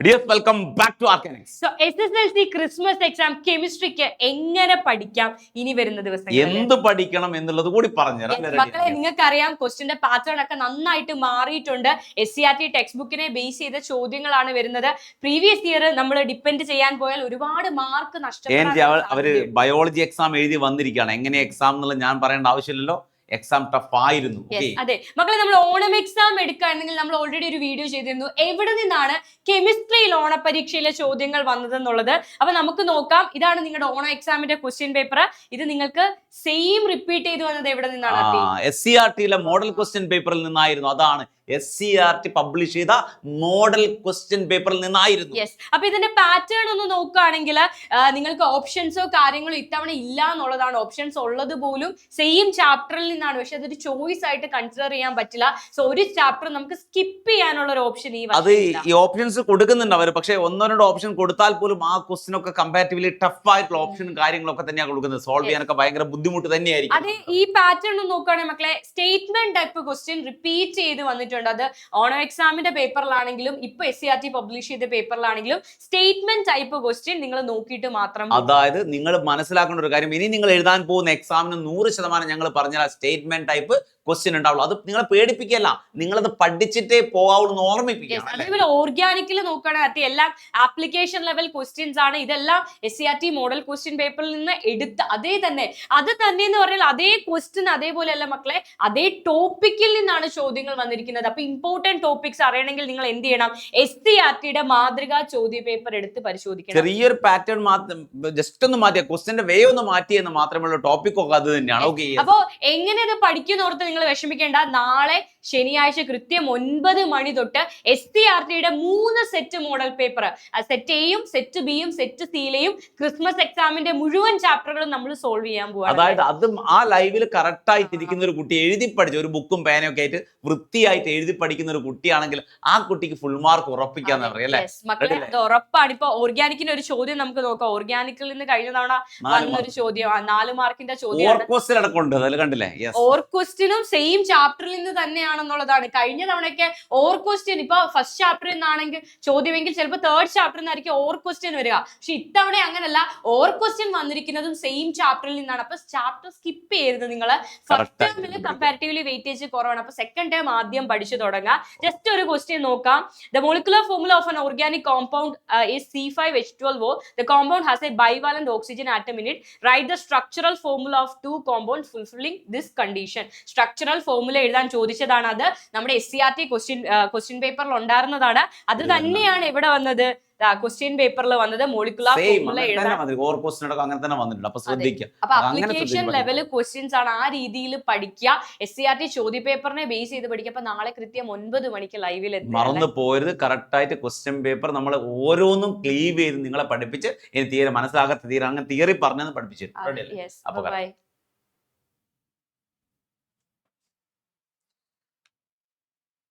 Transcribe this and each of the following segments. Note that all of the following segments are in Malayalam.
Dears, welcome back to Arcanics. So SSLC Christmas exam കെമിസ്ട്രിക്ക് എങ്ങനെ പഠിക്കാം ഇനി വരുന്ന ദിവസങ്ങളിൽ? എന്ത് പഠിക്കണം എന്നുള്ളത് കൂടി പറഞ്ഞുതരാം. മക്കളെ, നിങ്ങൾക്കറിയാം ക്വസ്റ്റിന്റെ പാറ്റേൺ ഒക്കെ നന്നായിട്ട് മാറിയിട്ടുണ്ട്. SCRT ടെക്സ്റ്റ് ബുക്കിനെ ബേസ് ചെയ്ത ചോദ്യങ്ങളാണ് വരുന്നത്. പ്രീവിയസ് ഇയർ നമ്മൾ ഡിപ്പെൻഡ് ചെയ്യാൻ പോയാൽ ഒരുപാട് മാർക്ക് നഷ്ടപ്പെടാൻ അവര് ബയോളജി എക്സാം എഴുതി വന്നിരിക്കുകയാണ്. എങ്ങനെ എക്സാം എന്നുള്ളത് ഞാൻ പറയേണ്ട ആവശ്യമില്ലല്ലോ. എക്സാം ടഫ് ആയിരുന്നു. അതെ മക്കളെ, നമ്മൾ ഓണം എക്സാം എടുക്കുകയാണെങ്കിൽ നമ്മൾ ഓൾറെഡി ഒരു വീഡിയോ ചെയ്തിരുന്നു എവിടെ നിന്നാണ് കെമിസ്ട്രിയിൽ ഓണപരീക്ഷയിലെ ചോദ്യങ്ങൾ വന്നതെന്നുള്ളത്. അപ്പൊ നമുക്ക് നോക്കാം. ഇതാണ് നിങ്ങളുടെ ഓണം എക്സാമിന്റെ ക്വസ്റ്റ്യൻ പേപ്പർ. ഇത് നിങ്ങൾക്ക് സെയിം റിപ്പീറ്റ് ചെയ്തു വന്നത് എവിടെ നിന്നാണ്? SCRTയിലെ മോഡൽ ക്വസ്റ്റ്യൻ പേപ്പറിൽ നിന്നായിരുന്നു. അതാണ് SCRT പബ്ലിഷ് ചെയ്ത മോഡൽ ക്വസ്റ്റ്യൻ പേപ്പറിൽ നിന്നായിരുന്നു. അപ്പൊ ഇതിന്റെ പാറ്റേൺ ഒന്ന് നോക്കുകയാണെങ്കിൽ നിങ്ങൾക്ക് ഓപ്ഷൻസോ കാര്യങ്ങളോ ഇത്തവണ ഇല്ല എന്നുള്ളതാണ്. ഓപ്ഷൻസ് ഉള്ളത് പോലും സെയിം ചാപ്റ്ററിൽ നിന്നാണ്, പക്ഷെ അതൊരു ചോയ്സ് ആയിട്ട് കൺസിഡർ ചെയ്യാൻ പറ്റില്ല. സോ ഒരു ചാപ്റ്റർ നമുക്ക് സ്കിപ്പ് ചെയ്യാനുള്ള ഒരു ഓപ്ഷൻ ഈ ഓപ്ഷൻസ് കൊടുക്കുന്നുണ്ട് അവർ. പക്ഷെ ഒന്നോ രണ്ടോ ഓപ്ഷൻ കൊടുത്താൽ പോലും ആ ക്വസ്റ്റ്യൻ ഒക്കെ കമ്പാരിറ്റീവ്ലി ടഫ് ആയിട്ടുള്ള ഓപ്ഷനും കാര്യങ്ങളൊക്കെ തന്നെയാണ് കൊടുക്കുന്നത്. സോൾവ് ചെയ്യാനൊക്കെ ഭയങ്കര ബുദ്ധിമുട്ട് തന്നെയായിരിക്കും. അതെ, ഈ പാറ്റേൺ നോക്കുകയാണെങ്കിൽ മക്കളെ സ്റ്റേറ്റ്മെന്റ് ടൈപ്പ് ക്വസ്റ്റ്യൻ റിപ്പീറ്റ് ചെയ്ത് വന്നിട്ടുണ്ട്. അത് ഓണം എക്സാമിന്റെ പേപ്പറിലാണെങ്കിലും ഇപ്പൊ SCRT പബ്ലിഷ് ചെയ്ത പേപ്പറിലാണെങ്കിലും സ്റ്റേറ്റ്മെന്റ് ടൈപ്പ് ക്വസ്റ്റ്യൻ നിങ്ങൾ നോക്കിയിട്ട് മാത്രം. അതായത് നിങ്ങൾ മനസ്സിലാക്കേണ്ട ഒരു കാര്യം, ഇനി നിങ്ങൾ എഴുതാൻ പോകുന്ന എക്സാമിന് 100% ഞങ്ങൾ പറഞ്ഞാൽ സ്റ്റേറ്റ്മെന്റ് ടൈപ്പ് ക്വസ്റ്റ്യൻ ഉണ്ടാവുള്ളൂ. അത് നിങ്ങളെ പേടിപ്പിക്കല്ല, നിങ്ങളത് പഠിച്ചിട്ടേ പോകാവുള്ളൂ ഓർമ്മിപ്പിക്കാം. അതേപോലെ ഓർഗാനിക്കിൽ നോക്കുകയാണെങ്കിൽ എല്ലാം ആപ്ലിക്കേഷൻ ലെവൽ ക്വസ്റ്റ്യൻസ് ആണ്. ഇതെല്ലാം SCRT മോഡൽ ക്വസ്റ്റ്യൻ പേപ്പറിൽ നിന്ന് എടുത്ത് അത് തന്നെ എന്ന് പറഞ്ഞാൽ അതേ ക്വസ്റ്റ്യൻ അതേപോലെയല്ല മക്കളെ, അതേ ടോപ്പിക്കിൽ നിന്നാണ് ചോദ്യങ്ങൾ വന്നിരിക്കുന്നത്. അപ്പൊ ഇമ്പോർട്ടന്റ് ടോപ്പിക്സ് അറിയണമെങ്കിൽ നിങ്ങൾ എന്ത് ചെയ്യണം? SCRTയുടെ മാതൃകാ ചോദ്യ പേപ്പർ എടുത്ത് പരിശോധിക്കണം. ചെറിയൊരു പാറ്റേൺ ജസ്റ്റ് ഒന്ന് മാറ്റിയ ക്വസ്റ്റ്യന്റെ വേ ഒന്ന് മാറ്റിയെന്ന് മാത്രമേ ഉള്ളൂ. ടോപ്പിക് ഒക്കെ അത് തന്നെയാണ്. അപ്പൊ എങ്ങനെ ഇത് പഠിക്കുന്നോർത്ത് നിങ്ങൾ വിഷമിക്കേണ്ട. നാളെ ശനിയാഴ്ച കൃത്യം 9 മണി തൊട്ട് SCRTയുടെ 3 സെറ്റ് മോഡൽ പേപ്പർ, സെറ്റ് എയും സെറ്റ് ബിയും സെറ്റ് സിയിലെയും ക്രിസ്മസ് എക്സാമിന്റെ മുഴുവൻ ചാപ്റ്ററുകളും നമ്മൾ സോൾവ് ചെയ്യാൻ പോവാണ്. അതായത് അത് ആ ലൈവിൽ കറക്റ്റ് ആയിട്ട് ഇരിക്കുന്ന ഒരു കുട്ടി, എഴുതി പഠിച്ച ഒരു ബുക്കും പേനയൊക്കെ ആയിട്ട് വൃത്തിയായിട്ട് എഴുതി പഠിക്കുന്ന ഒരു കുട്ടിയാണെങ്കിൽ ആ കുട്ടിക്ക് ഫുൾ മാർക്ക് ഉറപ്പിക്കാന്ന് പറയാം അല്ലേ മക്കളെ? അത് ഉറപ്പാണ്. ഇപ്പൊ ഓർഗാനിക്കിന്റെ ഒരു ചോദ്യം നമുക്ക് നോക്കാം. ഓർഗാനിക്കിൽ നിന്ന് കഴിഞ്ഞ തവണ വന്നൊരു ചോദ്യം 4 മാർക്കിന്റെ ചോദ്യം. ഓർ ക്വസ്റ്റ്യനും സെയിം ചാപ്റ്ററിൽ നിന്ന് തന്നെയാണെന്നുള്ളതാണ്. കഴിഞ്ഞ തവണയൊക്കെ ഓർ ക്വസ്റ്റ്യൻ ഇപ്പൊ ഫസ്റ്റ് ചാപ്റ്ററിൽ നിന്നാണെങ്കിൽ ചോദ്യമെങ്കിൽ ചിലപ്പോൾ തേർഡ് ചാപ്റ്ററിൽ നിന്നായിരിക്കും ഓർ ക്വസ്റ്റ്യൻ വരിക. പക്ഷെ ഇത്തവണ അങ്ങനല്ല, ഓർ ക്വസ്റ്റ്യൻ വന്നിരിക്കുന്നതും സെയിം ചാപ്റ്ററിൽ നിന്നാണ്. അപ്പൊ ചാപ്റ്റർ സ്കിപ്പ് ചെയ്യരുത് നിങ്ങൾ. ഫസ്റ്റ് ടേമിൽ കമ്പാരിറ്റീവ്ലി വെയിറ്റേജ് കുറവാണ്. അപ്പൊ സെക്കൻഡ് ടേം ആദ്യം പഠിച്ചു തുടങ്ങാം. ജസ്റ്റ് ഒരു ക്വസ്റ്റ്യൻ നോക്കാം. The molecular formula of an organic compound is C5H12O. The compound has a bivalent oxygen atom in it. Write the structural formula of 2 compounds fulfilling this condition. Structural formula എഴുതാൻ ചോദിച്ചതാണ്. അത് നമ്മുടെ SCRT ക്വസ്റ്റ്യൻ പേപ്പറിൽ ഉണ്ടായിരുന്നതാണ്. അത് തന്നെയാണ് ഇവിടെ വന്നത്, ക്വസ്റ്റ്യൻ പേപ്പറിൽ വന്നത്. മോളിക്കുലർ ഫോർമുല അപ്പൊ അപ്ലിക്കേഷൻ ലെവൽ ക്വസ്റ്റ്യൻസ് ആണ്. ആ രീതിയിൽ പഠിക്കുക. SCRT ചോദ്യ പേപ്പറിനെ ബേസ് ചെയ്ത് പഠിക്കുക. അപ്പൊ നാളെ കൃത്യം 9 മണിക്ക് ലൈവിൽ മറന്നു പോരുത്. കറക്റ്റ് ആയിട്ട് ക്വസ്റ്റ്യൻ പേപ്പർ നമ്മൾ ഓരോന്നും ക്ലീവ് ചെയ്ത് നിങ്ങളെ പഠിപ്പിച്ച് ഇനി തീരെ മനസ്സിലാകാത്ത തീരെ അങ്ങനെ തിയറി പറഞ്ഞെന്ന് പഠിപ്പിച്ചു.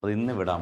ഇന്ന് വിടാൻ